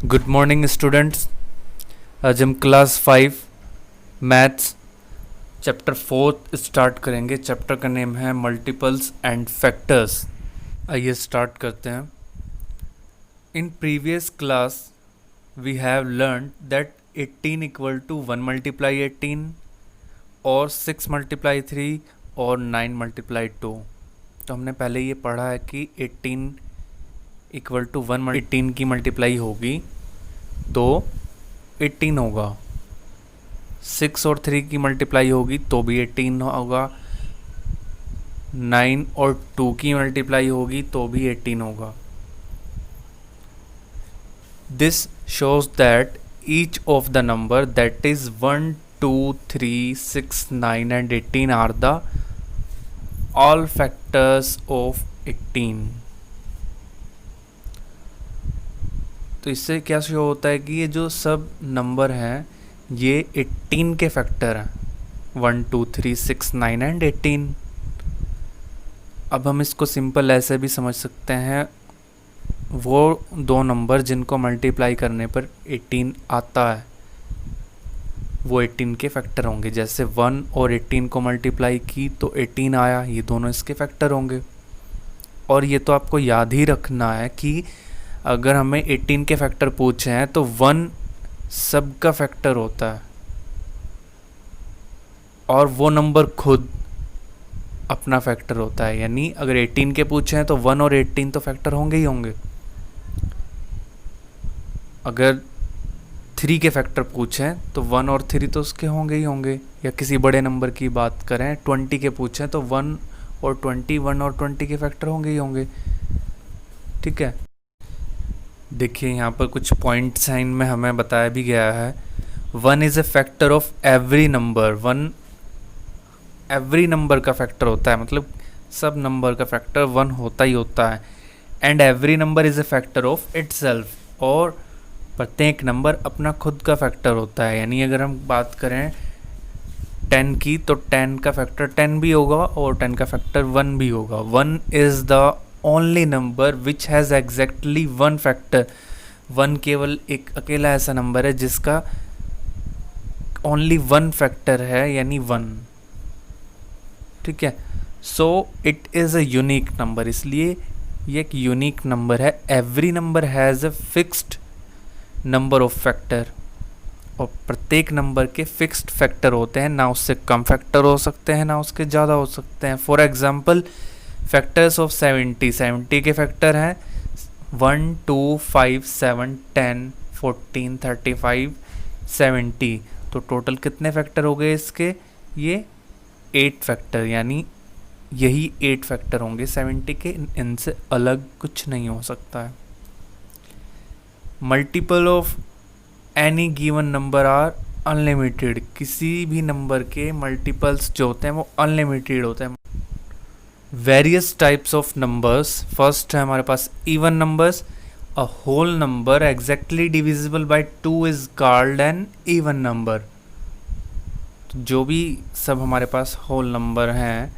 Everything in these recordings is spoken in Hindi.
Good morning students. आज हम क्लास 5 मैथ्स चैप्टर 4 स्टार्ट करेंगे। चैप्टर का नेम है मल्टीपल्स एंड फैक्टर्स। आइए स्टार्ट करते हैं। In previous class we have learn that 18 equal to 1 multiply 18 और 6 मल्टीप्लाई 3 और 9 मल्टीप्लाई 2। तो हमने पहले ये पढ़ा है कि 18 इक्वल टू 1 18 की मल्टीप्लाई होगी तो 18 होगा, 6 और 3 की मल्टीप्लाई होगी तो भी 18 होगा, 9 और 2 की मल्टीप्लाई होगी तो भी 18 होगा। This shows that each of the number that is 1 2 3 6 9 and 18 are the all factors of 18। तो इससे क्या शो होता है कि ये जो सब नंबर हैं ये 18 के फैक्टर हैं, 1 2 3 6 9 एंड 18। अब हम इसको सिंपल ऐसे भी समझ सकते हैं, वो दो नंबर जिनको मल्टीप्लाई करने पर 18 आता है वो 18 के फैक्टर होंगे। जैसे 1 और 18 को मल्टीप्लाई की तो 18 आया, ये दोनों इसके फैक्टर होंगे। और ये तो आपको याद ही रखना है कि अगर हमें 18 के फैक्टर पूछे हैं तो 1 सब का फैक्टर होता है और वो नंबर खुद अपना फैक्टर होता है। यानी अगर 18 के पूछे हैं तो 1 और 18 तो फैक्टर होंगे ही होंगे। अगर 3 के फैक्टर पूछें तो 1 और 3 तो उसके होंगे ही होंगे। या किसी बड़े नंबर की बात करें, 20 के पूछें तो 1 और 20 1 और 20 के फैक्टर होंगे ही होंगे। ठीक है, देखिए यहाँ पर कुछ पॉइंट साइन में हमें बताया भी गया है। 1 is a factor of every number. 1 every number का फैक्टर होता है, मतलब सब नंबर का फैक्टर 1 होता ही होता है। And every number is a factor of itself, और प्रत्येक नंबर अपना खुद का फैक्टर होता है। यानी अगर हम बात करें 10 की तो 10 का फैक्टर 10 भी होगा और 10 का फैक्टर 1 भी होगा। 1 is the only number which has exactly 1 factor. 1 केवल एक अकेला ऐसा नंबर है जिसका ओनली 1 फैक्टर है, यानी 1। ठीक है, so it is a unique number, इसलिए ये एक यूनिक नंबर है। Every number has a fixed number of factor, और प्रत्येक नंबर के फिक्स्ड फैक्टर होते हैं, ना उससे कम फैक्टर हो सकते हैं ना उसके ज़्यादा हो सकते हैं। फॉर एग्जांपल फैक्टर्स ऑफ 70 के फैक्टर हैं 1 2 5 7 10 14 35 70। तो टोटल कितने फैक्टर हो गए इसके? ये 8 फैक्टर, यानी यही 8 फैक्टर होंगे 70 के, इनसे अलग कुछ नहीं हो सकता है। Multiple of any given number are unlimited. किसी भी नंबर के मल्टीपल्स जो होते हैं वो अनलिमिटेड होते हैं। Various types of numbers. First है हमारे पास even numbers. A whole number exactly divisible by 2 is called an even number. तो जो भी सब हमारे पास होल नंबर हैं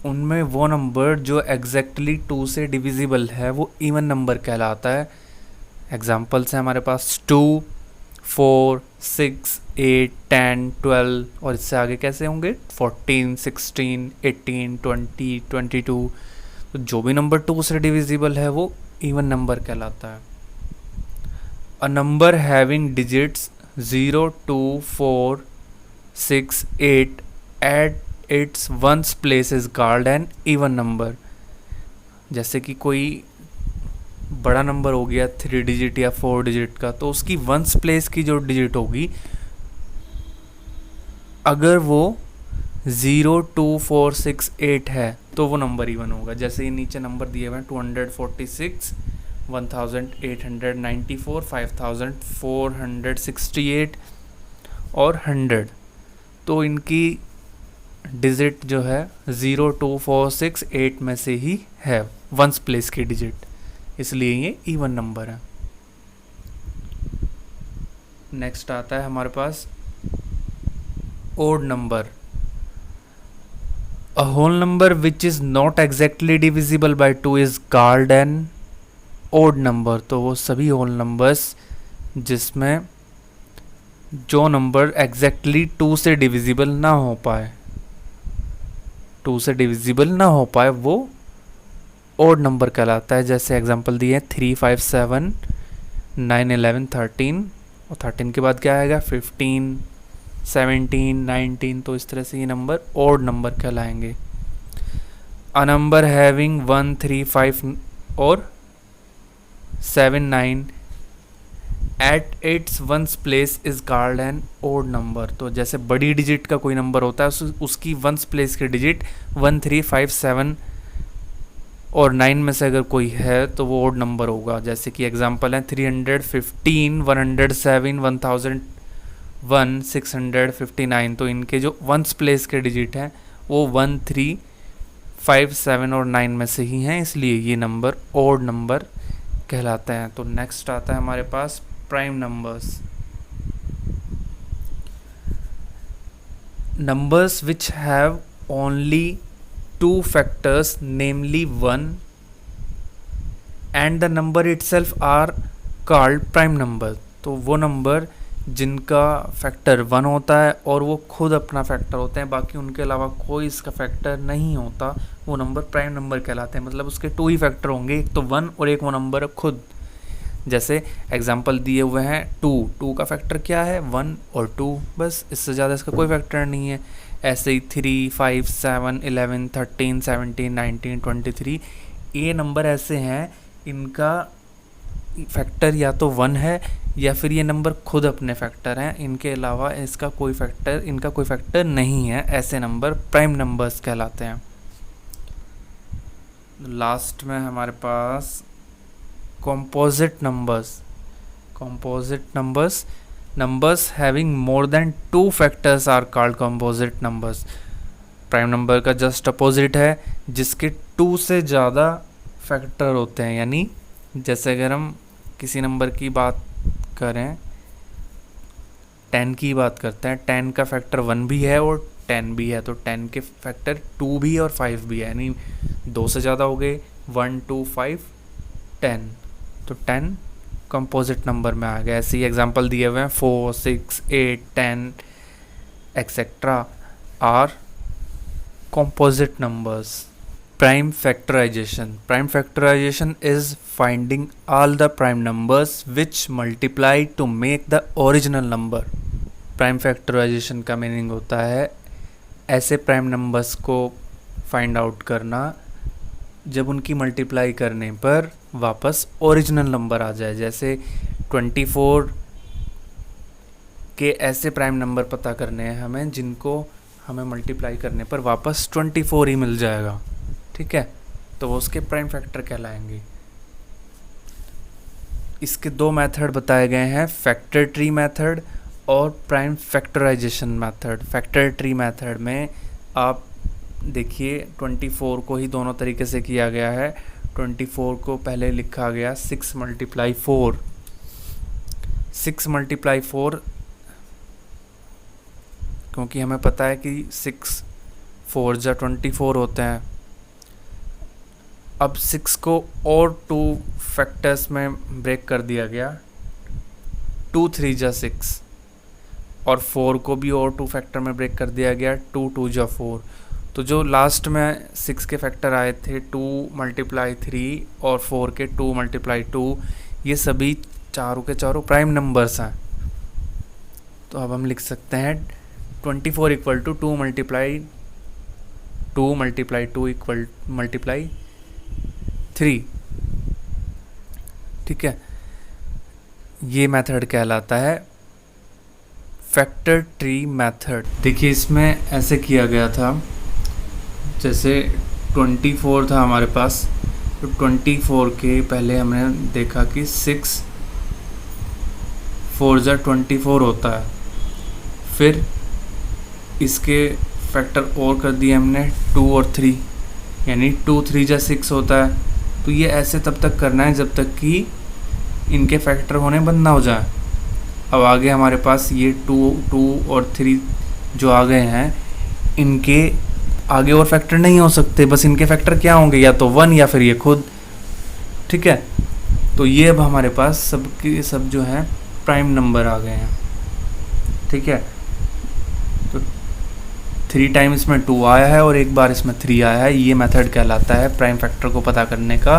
उनमें वो नंबर जो एग्जैक्टली 2 से डिविजिबल है वो इवन नंबर कहलाता है। एग्जाम्पल्स हैं हमारे पास 2 4 6 8 10 12, और इससे आगे कैसे होंगे 14 16 18 20 22। तो जो भी नंबर 2 से डिविजिबल है वो इवन नंबर कहलाता है। A number having digits 0 2 4 6 8 eight its ones place is called an even number. जैसे कि कोई बड़ा नंबर हो गया 3 डिजिट या 4 डिजिट का, तो उसकी वंस प्लेस की जो डिजिट होगी अगर वो 0 2 4 6 8 है तो वो नंबर इवन होगा। जैसे ये नीचे नंबर दिए हुए हैं 246 1894 5468 और 100, तो इनकी डिजिट जो है 0 2 4 6 8 में से ही है वंस प्लेस की डिजिट, इसलिए ये इवन नंबर है। नेक्स्ट आता है हमारे पास odd number. A whole number which is not exactly divisible by 2 is called an odd number, तो वो सभी होल नंबर्स जिसमें जो नंबर एग्जैक्टली 2 से डिविजिबल ना हो पाए, 2 से डिविजिबल ना हो पाए वो ओड नंबर कहलाता है। जैसे एग्जांपल दिए 3, 5, 7, 9, 11, 13, और 13 के बाद क्या आएगा 15, 17, 19, तो इस तरह से ये नंबर ओड नंबर कहलाएंगे। अ नंबर हैविंग 1, 3, 5 और 7, 9 at its ones place is called an odd number. तो जैसे बड़ी डिजिट का कोई नंबर होता है उसकी वंस प्लेस की डिजिट 1, 3, 5, 7 और 9 में से अगर कोई है तो वो ओड नंबर होगा। जैसे कि एग्जांपल है 315, 107, 1001, 659, तो इनके जो वंस प्लेस के डिजिट हैं वो 1, 3, 5, 7 और 9 में से ही हैं, इसलिए ये नंबर ओड नंबर कहलाते हैं। तो नेक्स्ट आता है हमारे पास prime numbers. Numbers which have only 2 factors namely 1 and the number itself are called prime number। तो वो नंबर जिनका फैक्टर 1 होता है और वो खुद अपना फैक्टर होते हैं, बाकी उनके अलावा कोई इसका फैक्टर नहीं होता, वो नंबर प्राइम नंबर कहलाते हैं। मतलब उसके 2 ही फैक्टर होंगे, एक तो 1 और एक वो नंबर खुद। जैसे एग्जांपल दिए हुए हैं 2 का फैक्टर क्या है 1 और 2, बस, इससे ज़्यादा इसका कोई फैक्टर नहीं है। ऐसे ही 3, 5, 7, 11, 13, 17, 19, 23, ये नंबर ऐसे हैं इनका फैक्टर या तो 1 है या फिर ये नंबर खुद अपने फैक्टर हैं, इनके अलावा इनका कोई फैक्टर नहीं है। ऐसे नंबर प्राइम नंबर्स कहलाते हैं। लास्ट में हमारे पास composite numbers। numbers having more than 2 factors are called composite numbers। Prime number का जस्ट अपोजिट है जिसके 2 से ज़्यादा फैक्टर होते हैं। यानी जैसे अगर हम किसी नंबर की बात करें, 10 की बात करते हैं, 10 का फैक्टर 1 भी है और 10 भी है, तो 10 के फैक्टर 2 भी और 5 भी है, यानी 2 से ज़्यादा हो गए, 1, 2, 5, 10, तो 10 कंपोजिट नंबर में आ गया। ऐसे ही एग्जांपल दिए हुए हैं 4, 6, 8, 10 etcetera are composite numbers। Prime factorization is finding all the prime numbers which multiply to make the original number। Prime factorisation का मीनिंग होता है ऐसे प्राइम नंबर्स को फाइंड आउट करना जब उनकी मल्टीप्लाई करने पर वापस ओरिजिनल नंबर आ जाए। जैसे 24 के ऐसे प्राइम नंबर पता करने हैं हमें जिनको हमें मल्टीप्लाई करने पर वापस 24 ही मिल जाएगा, ठीक है, तो वो उसके प्राइम फैक्टर कहलाएंगे। इसके 2 मेथड बताए गए हैं, फैक्टर ट्री मेथड और prime factorisation method. Factor tree method में आप देखिए 24 को ही दोनों तरीके से किया गया है। 24 को पहले लिखा गया 6 × 4, 6 × 4, क्योंकि हमें पता है कि 6 4 जा 24 होते हैं। अब 6 को और 2 फैक्टर्स में ब्रेक कर दिया गया, 2 3 जा 6, और 4 को भी और 2 फैक्टर में ब्रेक कर दिया गया, 2 2 जा 4। तो जो लास्ट में 6 के फैक्टर आए थे 2 × 3 और 4 के 2 × 2, ये सभी चारों के चारों प्राइम नंबर्स हैं। तो अब हम लिख सकते हैं 24 इक्वल टू 2 × 2 × 3, ठीक है। ये मेथड कहलाता है फैक्टर ट्री मेथड। देखिए इसमें ऐसे किया गया था, जैसे 24 था हमारे पास, तो 24 के पहले हमने देखा कि 6 4 जा 24 होता है, फिर इसके फैक्टर और कर दिए हमने 2 और 3, यानी 2 3 जा 6 होता है। तो ये ऐसे तब तक करना है जब तक कि इनके फैक्टर होने बंद ना हो जाए। अब आगे हमारे पास ये 2 और 3 जो आ गए हैं, इनके आगे और फैक्टर नहीं हो सकते, बस इनके फैक्टर क्या होंगे, या तो 1 या फिर ये खुद, ठीक है। तो ये अब हमारे पास सबके सब जो है प्राइम नंबर आ गए हैं, ठीक है। तो 3 टाइम इसमें 2 आया है और एक बार इसमें 3 आया है। ये मेथड कहलाता है प्राइम फैक्टर को पता करने का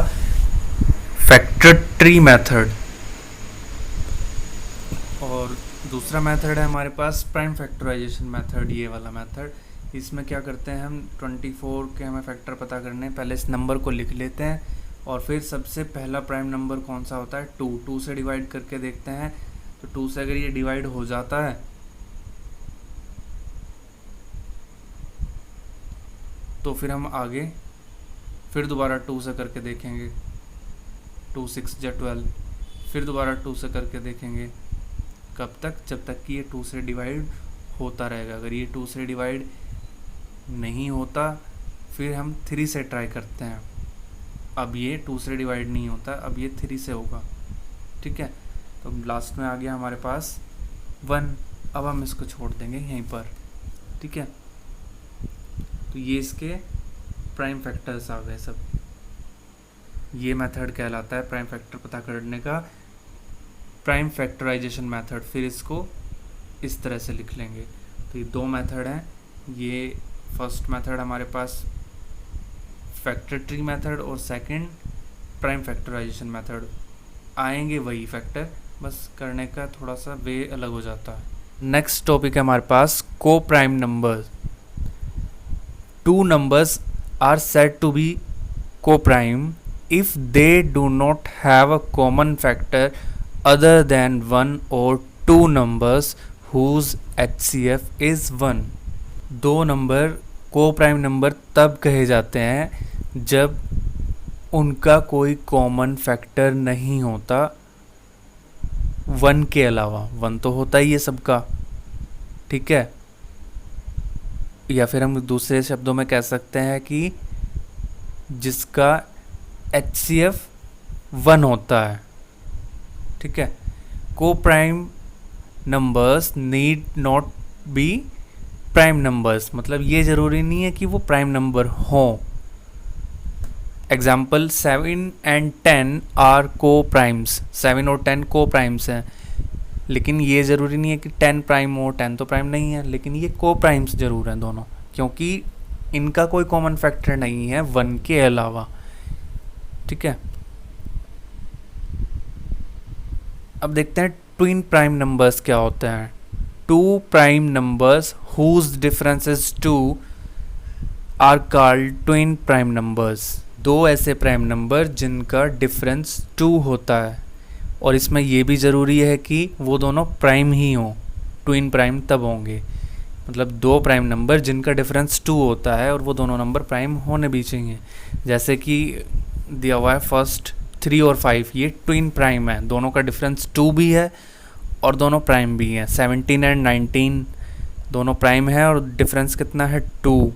फैक्टर ट्री मेथड। और दूसरा मेथड है हमारे पास प्राइम फैक्टराइजेशन मेथड, ये वाला मेथड। इसमें क्या करते हैं हम, 24 के हमें फैक्टर पता करने, पहले इस नंबर को लिख लेते हैं और फिर सबसे पहला प्राइम नंबर कौन सा होता है, 2 से डिवाइड करके देखते हैं। तो 2 से अगर ये डिवाइड हो जाता है तो फिर हम आगे फिर दोबारा 2 से करके देखेंगे, 2 6 जा 12, फिर दोबारा 2 से करके देखेंगे। कब तक, जब तक कि ये 2 से डिवाइड होता रहेगा। अगर ये 2 से डिवाइड नहीं होता फिर हम 3 से ट्राई करते हैं। अब ये 2 से डिवाइड नहीं होता, अब ये 3 से होगा, ठीक है। तो लास्ट में आ गया हमारे पास 1। अब हम इसको छोड़ देंगे यहीं पर, ठीक है। तो ये इसके प्राइम फैक्टर्स आ गए सब। ये मेथड कहलाता है प्राइम फैक्टर पता करने का प्राइम फैक्टराइजेशन मेथड। फिर इसको इस तरह से लिख लेंगे। तो ये 2 मेथड हैं। ये फर्स्ट मेथड हमारे पास फैक्टर ट्री मेथड और सेकंड प्राइम फैक्टराइजेशन मेथड। आएंगे वही फैक्टर, बस करने का थोड़ा सा वे अलग हो जाता है। नेक्स्ट टॉपिक है हमारे पास को prime numbers. 2 numbers are said to be co-prime if they do not have a common factor other than 1 or 2 numbers whose HCF is 1। 2 number को प्राइम नंबर तब कहे जाते हैं जब उनका कोई कॉमन फैक्टर नहीं होता 1 के अलावा। 1 तो होता ही है सबका, ठीक है। या फिर हम दूसरे शब्दों में कह सकते हैं कि जिसका HCF 1 होता है, ठीक है। को prime numbers need not be prime numbers, मतलब ये ज़रूरी नहीं है कि वो प्राइम नंबर हों। एग्जाम्पल 7 and 10 आर को प्राइम्स, 7 और 10 को प्राइम्स हैं, लेकिन ये ज़रूरी नहीं है कि 10 प्राइम हो, 10 तो प्राइम नहीं है, लेकिन ये को प्राइम्स ज़रूर हैं दोनों, क्योंकि इनका कोई कॉमन फैक्टर नहीं है 1 के अलावा, ठीक है। अब देखते हैं ट्विन प्राइम नंबर्स क्या होते हैं। 2 prime numbers whose difference is 2 are called twin prime numbers. 2 ऐसे प्राइम नंबर जिनका डिफरेंस 2 होता है, और इसमें यह भी ज़रूरी है कि वो दोनों प्राइम ही हों। ट्विन प्राइम तब होंगे, मतलब 2 प्राइम नंबर जिनका डिफरेंस 2 होता है और वो दोनों नंबर प्राइम होने भी चाहिए। जैसे कि दिया हुआ है फर्स्ट 3 और 5, ये ट्विन प्राइम है, दोनों का डिफरेंस 2 भी है और दोनों प्राइम भी हैं। 17 एंड 19 दोनों प्राइम है और डिफरेंस कितना है 2।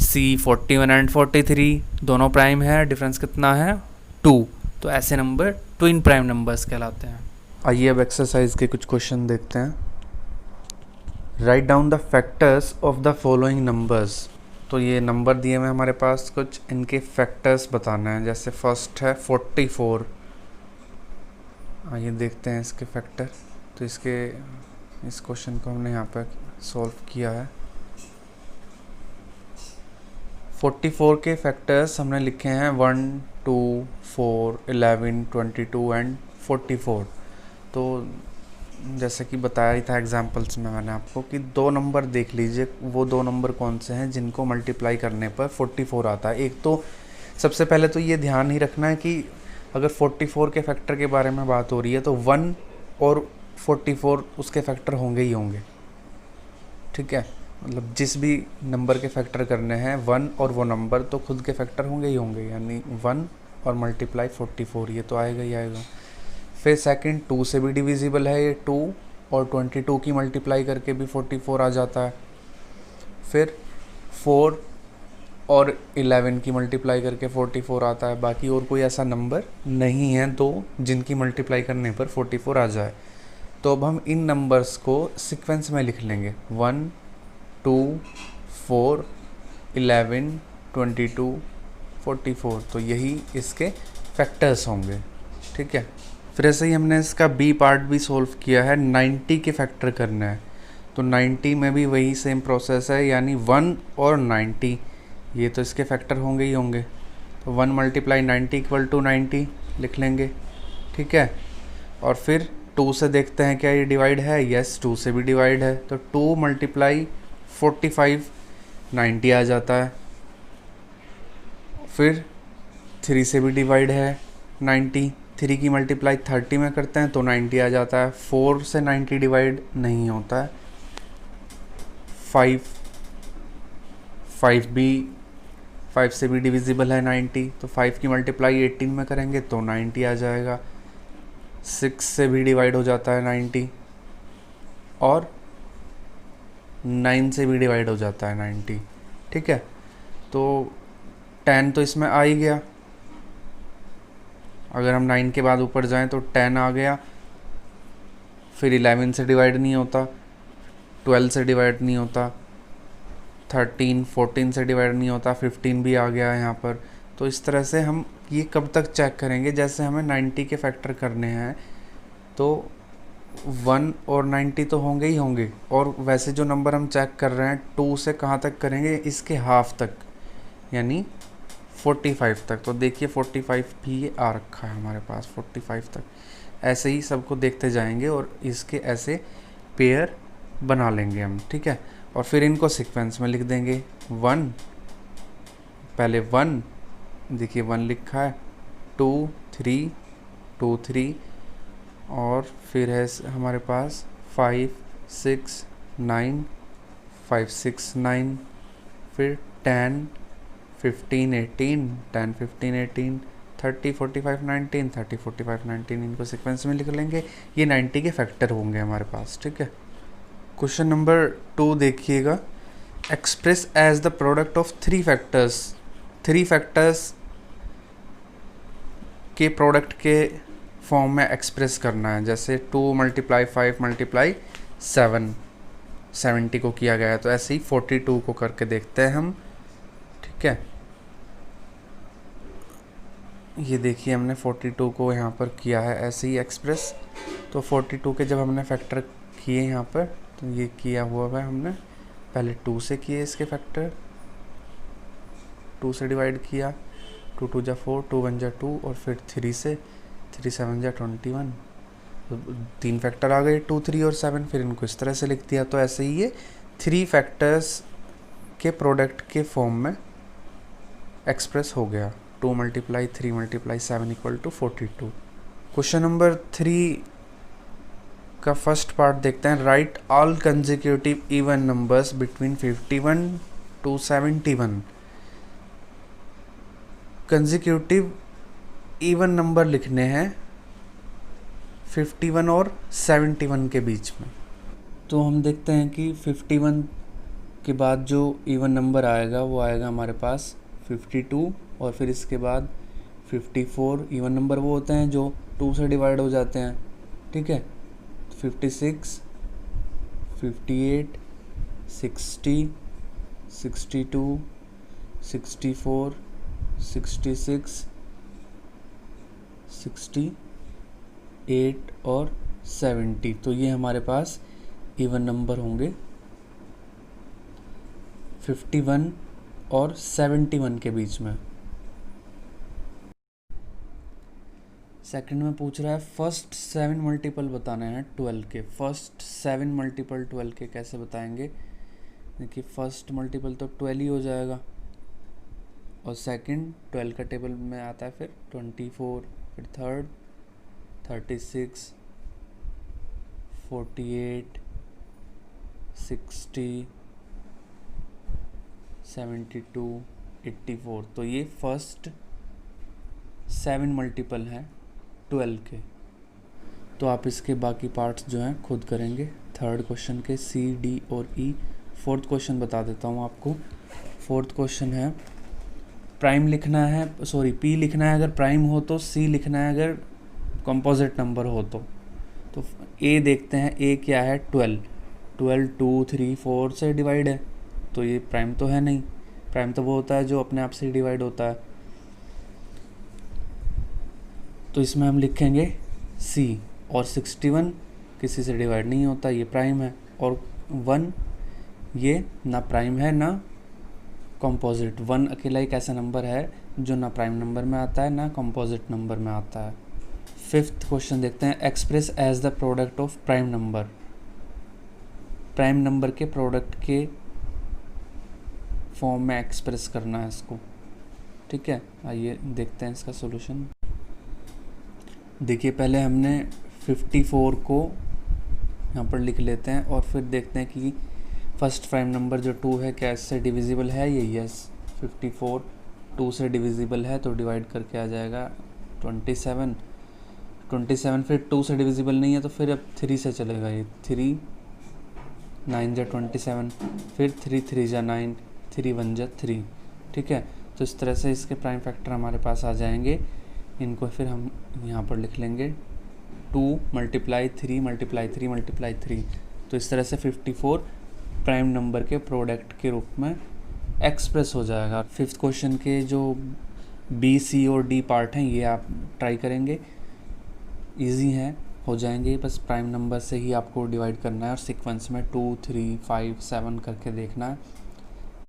C 41 एंड 43 दोनों प्राइम है, डिफरेंस कितना है 2। तो ऐसे नंबर ट्विन प्राइम नंबर्स कहलाते हैं। आइए अब एक्सरसाइज के कुछ क्वेश्चन देखते हैं। Write down the factors of the following numbers. तो ये नंबर दिए हुए हमारे पास, कुछ इनके फैक्टर्स बताना है। जैसे फर्स्ट है 44, आइए देखते हैं इसके फैक्टर। तो इस क्वेश्चन को हमने यहाँ पर सॉल्व किया है। 44 के फैक्टर्स हमने लिखे हैं 1 2 4 11 22 एंड 44। तो जैसे कि बताया ही था एग्जांपल्स में मैंने आपको कि 2 नंबर देख लीजिए, वो 2 नंबर कौन से हैं जिनको मल्टीप्लाई करने पर 44 आता है। एक तो सबसे पहले तो ये ध्यान ही रखना है कि अगर 44 के फैक्टर के बारे में बात हो रही है तो 1 और 44 उसके फैक्टर होंगे ही होंगे, ठीक है। मतलब जिस भी नंबर के फैक्टर करने हैं 1 और वो नंबर तो खुद के फैक्टर होंगे ही होंगे, यानी 1 और मल्टीप्लाई 44, ये तो आएगा ही आएगा। फिर सेकंड 2 से भी डिविजिबल है ये, 2 और 22 की मल्टीप्लाई करके भी 44 आ जाता है। फिर 4 और 11 की मल्टीप्लाई करके 44 आता है। बाकी और कोई ऐसा नंबर नहीं है तो जिनकी मल्टीप्लाई करने पर 44 आ जाए। तो अब हम इन नंबर्स को सीक्वेंस में लिख लेंगे, 1 2 4 11 22 44। तो यही इसके फैक्टर्स होंगे, ठीक है। फिर ऐसे ही हमने इसका बी पार्ट भी सोल्व किया है, 90 के फैक्टर करना है। तो 90 में भी वही सेम प्रोसेस है, यानी 1 और 90 ये तो इसके फैक्टर होंगे ही होंगे। तो 1 मल्टीप्लाई 90 इक्वल टू 90 लिख लेंगे, ठीक है। और फिर 2 से देखते हैं क्या ये डिवाइड है, यस 2 से भी डिवाइड है। तो 2 मल्टीप्लाई 45 90 आ जाता है। फिर 3 से भी डिवाइड है 90, 3 की मल्टीप्लाई 30 में करते हैं तो 90 आ जाता है। 4 से 90 डिवाइड नहीं होता है। 5 से भी डिविजिबल है 90, तो 5 की मल्टीप्लाई 18 में करेंगे तो 90 आ जाएगा। 6 से भी डिवाइड हो जाता है 90, और 9 से भी डिवाइड हो जाता है 90, ठीक है। तो 10 तो इसमें आ ही गया। अगर हम 9 के बाद ऊपर जाएं तो 10 आ गया। फिर 11 से डिवाइड नहीं होता, 12 से डिवाइड नहीं होता, 13 14 से डिवाइड नहीं होता, 15 भी आ गया यहाँ पर। तो इस तरह से हम ये कब तक चेक करेंगे, जैसे हमें 90 के फैक्टर करने हैं तो 1 और 90 तो होंगे ही होंगे। और वैसे जो नंबर हम चेक कर रहे हैं 2 से कहाँ तक करेंगे, इसके हाफ तक, यानी 45 तक। तो देखिए 45 भी ये आ रखा है हमारे पास, 45 तक। ऐसे ही सबको देखते जाएंगे और इसके ऐसे पेयर बना लेंगे हम, ठीक है। और फिर इनको सीक्वेंस में लिख देंगे। 1 पहले 1, देखिए 1 लिखा है, 2 3 2 3, और फिर है हमारे पास 5 6 9 5 6 9, फिर 10 15 18 10 15 18 30 45 19 30 45 19, इनको सीक्वेंस में लिख लेंगे। ये 90 के फैक्टर होंगे हमारे पास, ठीक है। क्वेश्चन नंबर 2 देखिएगा। Express as the product of 3 factors. 3 factors के प्रोडक्ट के फॉर्म में एक्सप्रेस करना है। जैसे 2 मल्टीप्लाई 5 मल्टीप्लाई 7 70 को किया गया है, तो ऐसे ही 42 को करके देखते हैं हम, ठीक है। ये देखिए हमने 42 को यहाँ पर किया है ऐसे ही एक्सप्रेस। तो 42 के जब हमने फैक्टर किए यहाँ पर, तो ये किया हुआ है हमने, पहले 2 से किए इसके फैक्टर, 2 से डिवाइड किया, 2 2 जा 4, 2 1 जा 2, और फिर 3 से, 3 7 जा 21। तो 3 फैक्टर आ गए, 2 3 और 7, फिर इनको इस तरह से लिख दिया। तो ऐसे ही ये 3 फैक्टर्स के प्रोडक्ट के फॉर्म में एक्सप्रेस हो गया। 2 multiply 3 multiply 7 equal to 42। Question number 3 का फर्स्ट पार्ट देखते हैं। Write all consecutive even numbers between 51 to 71। Consecutive even number लिखने हैं 51 और 71 के बीच में। तो हम देखते हैं कि 51 के बाद जो इवन नंबर आएगा वो आएगा हमारे पास 52, और फिर इसके बाद 54। इवन नंबर वो होते हैं जो 2 से डिवाइड हो जाते हैं, ठीक है। 56 58 60 62 64 66 68 और 70। तो ये हमारे पास इवन नंबर होंगे 51 और 71 के बीच में। सेकंड में पूछ रहा है फर्स्ट 7 मल्टीपल बताने हैं 12 के। फर्स्ट 7 मल्टीपल 12 के कैसे बताएंगे? देखिए फर्स्ट मल्टीपल तो 12 ही हो जाएगा, और सेकंड 12 का टेबल में आता है फिर 24, फिर थर्ड 36 48 60 72 84। तो ये फर्स्ट 7 मल्टीपल हैं 12 के। तो आप इसके बाकी पार्ट्स जो हैं खुद करेंगे। थर्ड क्वेश्चन के सी डी और ई। फोर्थ क्वेश्चन बता देता हूँ आपको। फोर्थ क्वेश्चन है प्राइम लिखना है, सॉरी पी लिखना है अगर प्राइम हो तो, सी लिखना है अगर कंपोजिट नंबर हो तो। ए देखते हैं, ए क्या है 12 2 3 4 से डिवाइड है, तो ये प्राइम तो है नहीं। प्राइम तो वो होता है जो अपने आप से डिवाइड होता है। तो इसमें हम लिखेंगे C, और 61 किसी से डिवाइड नहीं होता, ये प्राइम है, और 1 ये ना प्राइम है ना कंपोजिट। 1 अकेला एक ऐसा नंबर है जो ना प्राइम नंबर में आता है ना कंपोजिट नंबर में आता है। फिफ्थ क्वेश्चन देखते हैं, express as the product of prime number. Prime number के प्रोडक्ट के फॉर्म में एक्सप्रेस करना है इसको, ठीक है। आइए देखते हैं इसका सॉल्यूशन। देखिए पहले हमने 54 को यहाँ पर लिख लेते हैं और फिर देखते हैं कि फर्स्ट प्राइम नंबर जो 2 है क्या इससे डिविजिबल है, ये यस। 54 2 से डिविजिबल है तो डिवाइड करके आ जाएगा 27। 27 फिर 2 से डिविजिबल नहीं है तो फिर अब 3 से चलेगा, ये 3 9 जा 27, फिर 3 3 जा 9, 3 1 जा 3, ठीक है। तो इस तरह से इसके प्राइम फैक्टर हमारे पास आ जाएंगे। इनको फिर हम यहाँ पर लिख लेंगे 2 मल्टीप्लाई 3 मल्टीप्लाई 3 मल्टीप्लाई 3। तो इस तरह से 54 प्राइम नंबर के प्रोडक्ट के रूप में एक्सप्रेस हो जाएगा। फिफ्थ क्वेश्चन के जो बी, सी और डी पार्ट हैं ये आप ट्राई करेंगे, इजी हैं, हो जाएंगे। बस प्राइम नंबर से ही आपको डिवाइड करना है और सीक्वेंस में 2 3 5 7 करके देखना है।